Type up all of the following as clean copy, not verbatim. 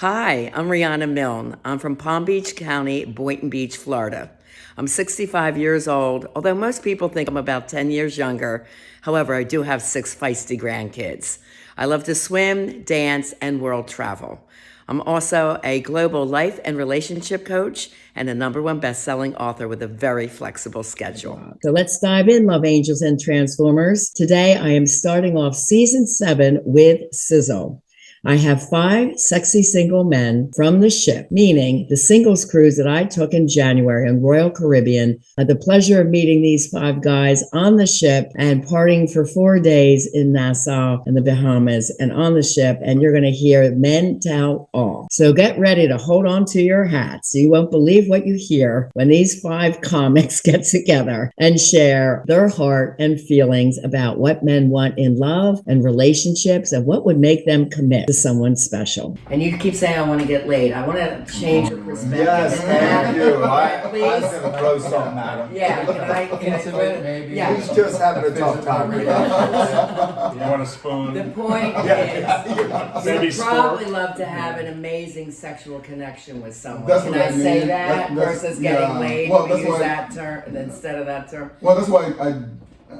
Hi, I'm Riana Milne. I'm from Palm Beach County, Boynton Beach, Florida. I'm 65 years old, although most people think I'm about 10 years younger. However, I do have 6 feisty grandkids. I love to swim, dance, and world travel. I'm also a global life and relationship coach and a #1 best-selling author with a very flexible schedule. So let's dive in, love angels and transformers. Today I am starting off season 7 with Sizzle. I have 5 sexy single men from the ship, meaning the singles cruise that I took in January on Royal Caribbean. I had the pleasure of meeting these 5 guys on the ship and partying for 4 days in Nassau and the Bahamas and on the ship. And you're going to hear men tell all. So get ready to hold on to your hats. You won't believe what you hear when these 5 comics get together and share their heart and feelings about what men want in love and relationships and what would make them commit to someone special. And you keep saying, I want to get laid. I want to change your perspective. Yes, thank you. I was Please. going to throw something at him. Yeah, can I Intimate, maybe. Yeah. He's just having a tough time. You want a spoon? The point is, Maybe you'd sport. probably love to have an amazing sexual connection with someone. That's Can what I I mean. say that That's- versus getting yeah. laid? Well, We that's use why- that term instead of that term. Well, that's why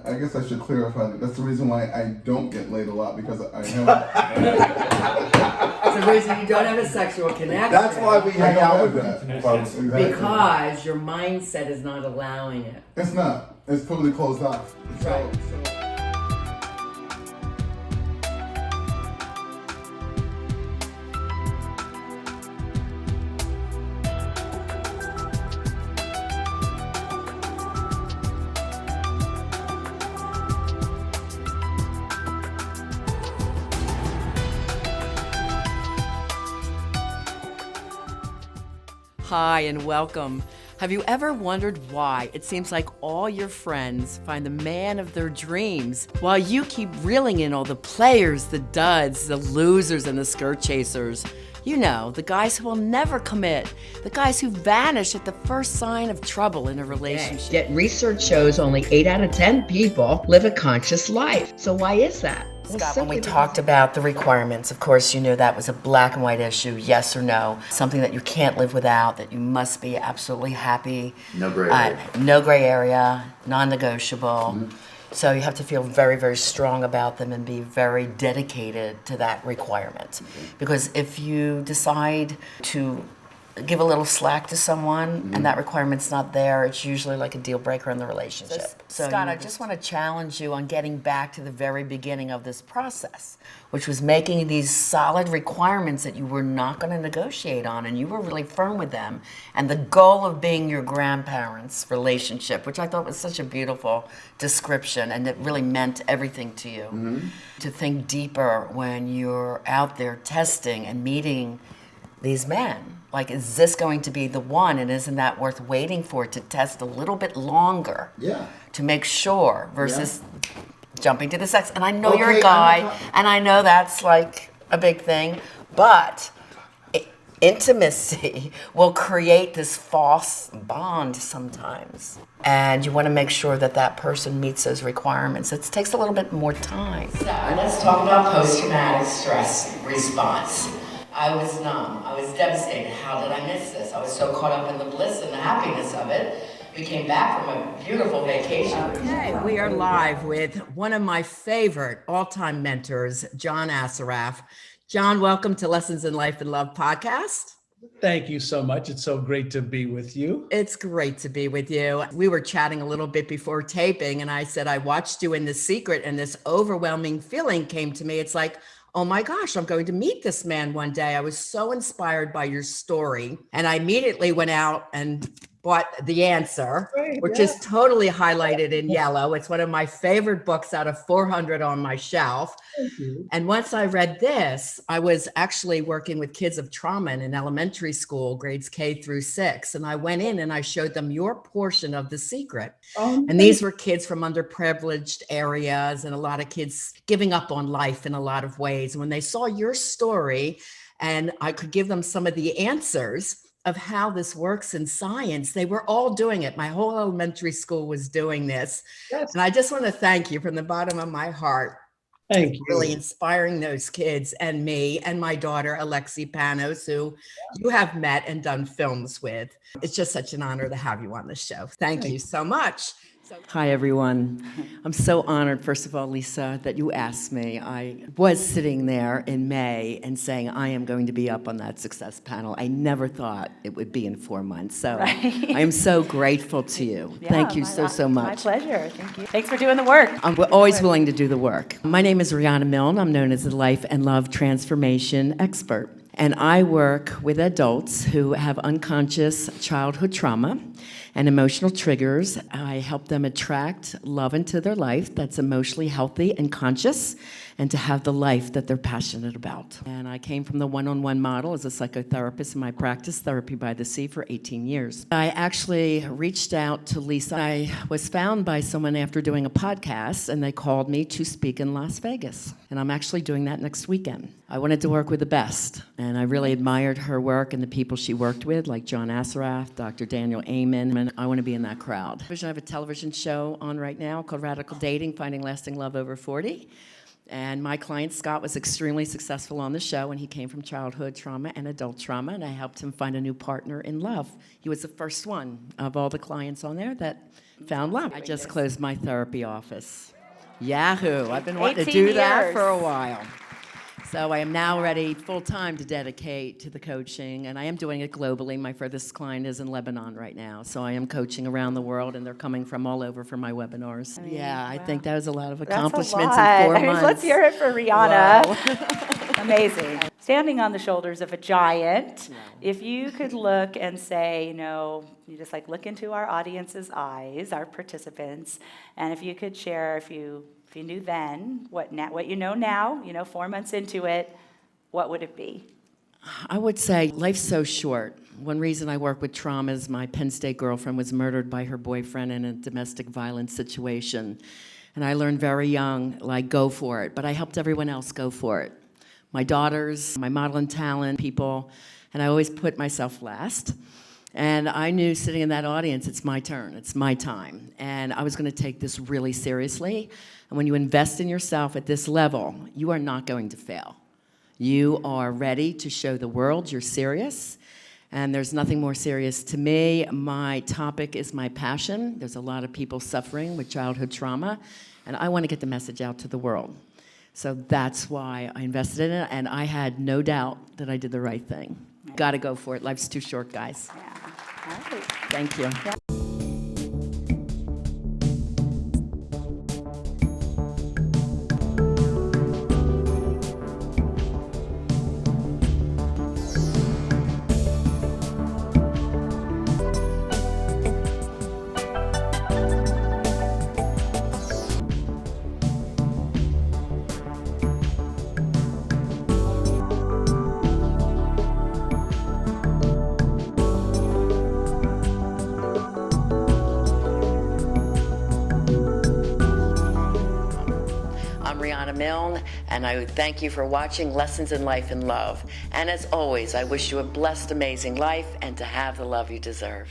I guess I should clarify that. That's the reason why I don't get laid a lot, because I have. It's the reason you don't have a sexual connection. That's why we hang out with them, folks. Exactly. Because your mindset is not allowing it. It's not. It's totally closed off. Right. Hi, and welcome. Have you ever wondered why it seems like all your friends find the man of their dreams while you keep reeling in all the players, the duds, the losers, and the skirt chasers? You know, the guys who will never commit, the guys who vanish at the first sign of trouble in a relationship. Yet research shows only 8 out of 10 people live a conscious life. So why is that? Scott, when we talked about the requirements, of course, you knew that was a black and white issue, yes or no, something that you can't live without, that you must be absolutely happy. No gray area. No gray area, non-negotiable. So you have to feel very, very strong about them and be very dedicated to that requirement. Because if you decide to give a little slack to someone and that requirement's not there, it's usually like a deal breaker in the relationship. So Scott, I just want to challenge you on getting back to the very beginning of this process, which was making these solid requirements that you were not going to negotiate on, and you were really firm with them. And the goal of being your grandparents' relationship, which I thought was such a beautiful description, and it really meant everything to you. To think deeper when you're out there testing and meeting these men. Like, is this going to be the one, and isn't that worth waiting for, to test a little bit longer? Yeah. To make sure versus jumping to the sex. And I know Okay, you're a guy, and I know that's like a big thing, but intimacy will create this false bond sometimes. And you want to make sure that that person meets those requirements. It takes a little bit more time. So let's talk about post-traumatic stress response. I was numb. I was devastated. How did I miss this? I was so caught up in the bliss and the happiness of it. We came back from a beautiful vacation. Okay, we are live with one of my favorite all-time mentors, John Assaraf. John, welcome to Lessons in Life and Love podcast. Thank you so much. It's so great to be with you. It's great to be with you. We were chatting a little bit before taping, and I said, I watched you in The Secret, and this overwhelming feeling came to me. It's like, oh my gosh, I'm going to meet this man one day. I was so inspired by your story. And I immediately went out and bought The Answer, which is totally highlighted in yellow. It's one of my favorite books out of 400 on my shelf. Thank you. And once I read this, I was actually working with kids of trauma in an elementary school, grades K through 6. And I went in and I showed them your portion of The Secret. And these were kids from underprivileged areas and a lot of kids giving up on life in a lot of ways. And when they saw your story and I could give them some of the answers of how this works in science, they were all doing it. My whole elementary school was doing this. Yes. And I just want to thank you from the bottom of my heart Thank you. Really inspiring those kids and me and my daughter, Alexi Panos, who you have met and done films with. It's just such an honor to have you on the show. Thank you so much. Hi, everyone. I'm so honored, first of all, Lisa, that you asked me. I was sitting there in May and saying, I am going to be up on that success panel. I never thought it would be in 4 months. So I am so grateful to you. Thank you so much. My pleasure. Thank you. Thanks for doing the work. I'm always willing to do the work. My name is Riana Milne. I'm known as the Life and Love Transformation Expert. And I work with adults who have unconscious childhood trauma and emotional triggers. I help them attract love into their life that's emotionally healthy and conscious, and to have the life that they're passionate about. And I came from the one-on-one model as a psychotherapist in my practice, Therapy by the Sea, for 18 years. I actually reached out to Lisa. I was found by someone after doing a podcast, and they called me to speak in Las Vegas. And I'm actually doing that next weekend. I wanted to work with the best, and I really admired her work and the people she worked with, like John Assarath, Dr. Daniel Amen, and I want to be in that crowd. I have a television show on right now called Radical Dating, Finding Lasting Love Over 40. And my client, Scott, was extremely successful on the show, and he came from childhood trauma and adult trauma, and I helped him find a new partner in love. He was the first one of all the clients on there that found love. I just closed my therapy office. Yahoo! I've been wanting to do that for a while. So I am now ready full-time to dedicate to the coaching, and I am doing it globally. My furthest client is in Lebanon right now, so I am coaching around the world, and they're coming from all over for my webinars. I think that was a lot of accomplishments in 4 months. Let's hear it for Riana. Amazing. Standing on the shoulders of a giant, if you could look and say, you just look into our audience's eyes, our participants, and if you could share, if you knew then, what you know now, 4 months into it, what would it be? I would say life's so short. One reason I work with trauma is my Penn State girlfriend was murdered by her boyfriend in a domestic violence situation. And I learned very young, go for it. But I helped everyone else go for it. My daughters, my model and talent people, and I always put myself last. And I knew sitting in that audience, it's my turn, it's my time. And I was going to take this really seriously. And when you invest in yourself at this level, you are not going to fail. You are ready to show the world you're serious. And there's nothing more serious to me. My topic is my passion. There's a lot of people suffering with childhood trauma, and I want to get the message out to the world. So that's why I invested in it, and I had no doubt that I did the right thing. Got to go for it. Life's too short, guys. Yeah. All right. Thank you. Yeah. I'm Riana Milne, and I thank you for watching Lessons in Life and Love. And as always, I wish you a blessed, amazing life and to have the love you deserve.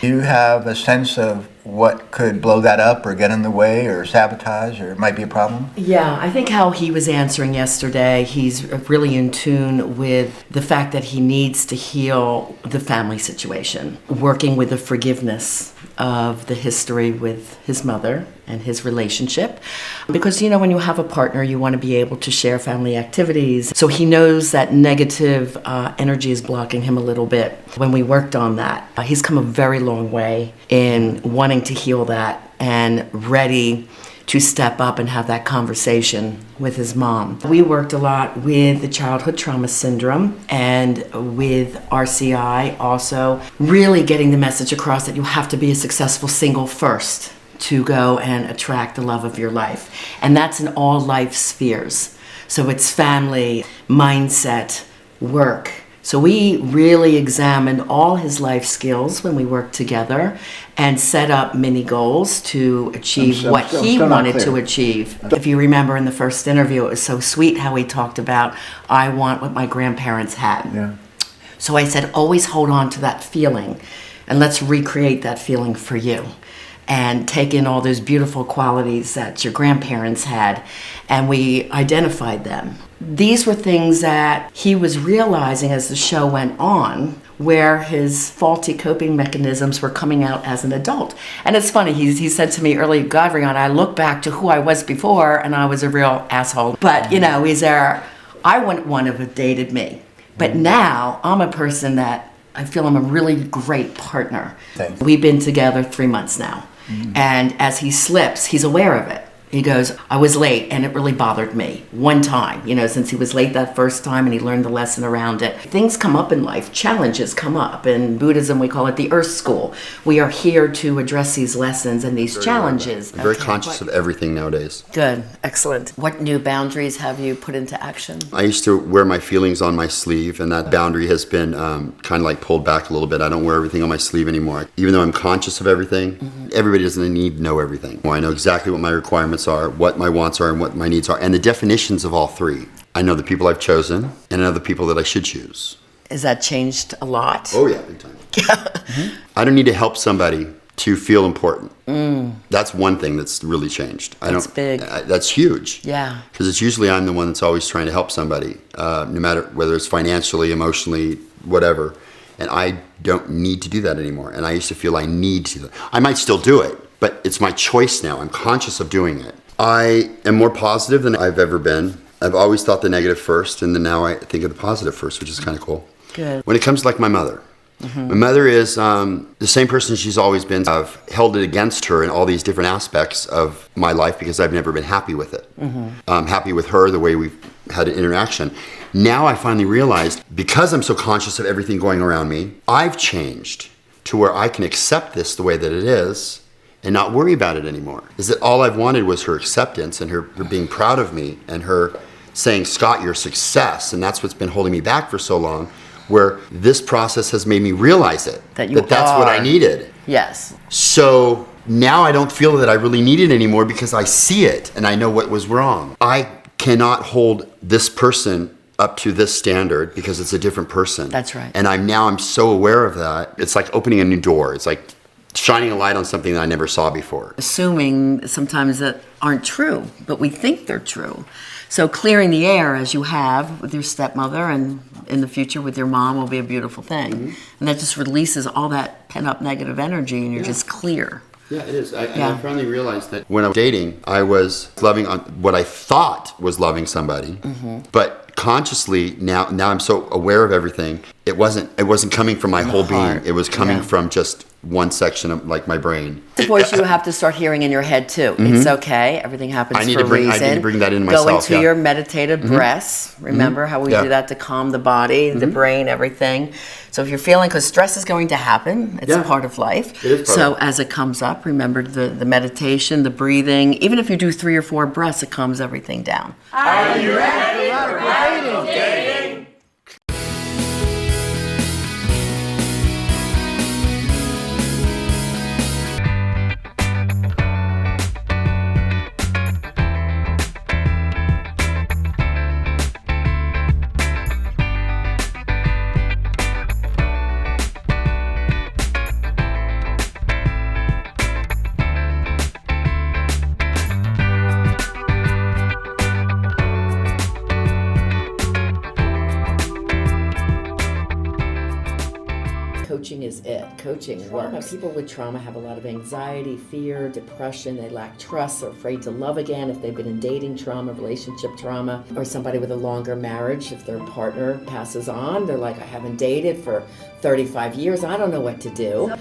Do you have a sense of what could blow that up or get in the way or sabotage or it might be a problem? Yeah, I think how he was answering yesterday, he's really in tune with the fact that he needs to heal the family situation, working with the forgiveness of the history with his mother and his relationship. Because, when you have a partner, you want to be able to share family activities. So he knows that negative energy is blocking him a little bit. When we worked on that, he's come a very long way in wanting to heal that and ready to step up and have that conversation with his mom. We worked a lot with the childhood trauma syndrome and with RCI also, really getting the message across that you have to be a successful single first to go and attract the love of your life. And that's in all life spheres. So it's family, mindset, work. So we really examined all his life skills when we worked together and set up mini goals to achieve what he wanted to achieve. If you remember in the first interview, it was so sweet how he talked about, I want what my grandparents had. Yeah. So I said, always hold on to that feeling and let's recreate that feeling for you. and take in all those beautiful qualities that your grandparents had, and we identified them. These were things that he was realizing as the show went on, where his faulty coping mechanisms were coming out as an adult. And it's funny, he said to me earlier, God, Riana, I look back to who I was before, and I was a real asshole. But, he's there, I wouldn't want to have dated me. But now, I'm a person that I feel I'm a really great partner. Thanks. We've been together 3 months now. And as he slips, he's aware of it. He goes, I was late, and it really bothered me one time, since he was late that first time and he learned the lesson around it. Things come up in life, challenges come up. In Buddhism, we call it the Earth School. We are here to address these lessons and these challenges. I'm very conscious of everything nowadays. Good, excellent. What new boundaries have you put into action? I used to wear my feelings on my sleeve, and that boundary has been kind of like pulled back a little bit. I don't wear everything on my sleeve anymore. Even though I'm conscious of everything, everybody doesn't need to know everything. I know exactly what my requirements are, what my wants are, and what my needs are, and the definitions of all three. I know the people I've chosen, and I know the people that I should choose. Has that changed a lot? Oh yeah, big time. I don't need to help somebody to feel important. That's one thing that's really changed. That's big. That's huge. Yeah. Because it's usually I'm the one that's always trying to help somebody, no matter whether it's financially, emotionally, whatever. And I don't need to do that anymore. And I used to feel I need to. I might still do it, but it's my choice now. I'm conscious of doing it. I am more positive than I've ever been. I've always thought the negative first, and then now I think of the positive first, which is kind of cool. Good. When it comes to like my mother, my mother is the same person she's always been. I've held it against her in all these different aspects of my life because I've never been happy with it. I'm happy with her, the way we've had an interaction. Now I finally realized, because I'm so conscious of everything going around me, I've changed to where I can accept this the way that it is and not worry about it anymore. Is that all I've wanted was her acceptance and her being proud of me and her saying, Scott, you're a success. And that's what's been holding me back for so long, where this process has made me realize it. That's what I needed. Yes. So now I don't feel that I really need it anymore because I see it and I know what was wrong. I cannot hold this person up to this standard because it's a different person. That's right. And I'm so aware of that. It's like opening a new door. It's like shining a light on something that I never saw before. Assuming sometimes that aren't true, but we think they're true. So clearing the air, as you have with your stepmother and in the future with your mom, will be a beautiful thing. And that just releases all that pent-up negative energy, and you're just clear. Yeah, it is. And I finally realized that when I was dating, I was loving on what I thought was loving somebody, but consciously now I'm so aware of everything. It wasn't coming from my whole being. It was coming from just one section of like my brain. The voice you have to start hearing in your head too. It's okay. Everything happens for a reason. I need to bring that into myself. Go into your meditative breaths. Remember how we do that to calm the body, the brain, everything. So if you're feeling, because stress is going to happen, it's a part of life. It is part so of it. as it comes up, remember the meditation, the breathing. Even if you do 3 or 4 breaths, it calms everything down. Are you ready for dating? Coaching is it. Coaching works. People with trauma have a lot of anxiety, fear, depression. They lack trust. They're afraid to love again if they've been in dating trauma, relationship trauma, or somebody with a longer marriage. If their partner passes on, they're like, I haven't dated for 35 years. I don't know what to do.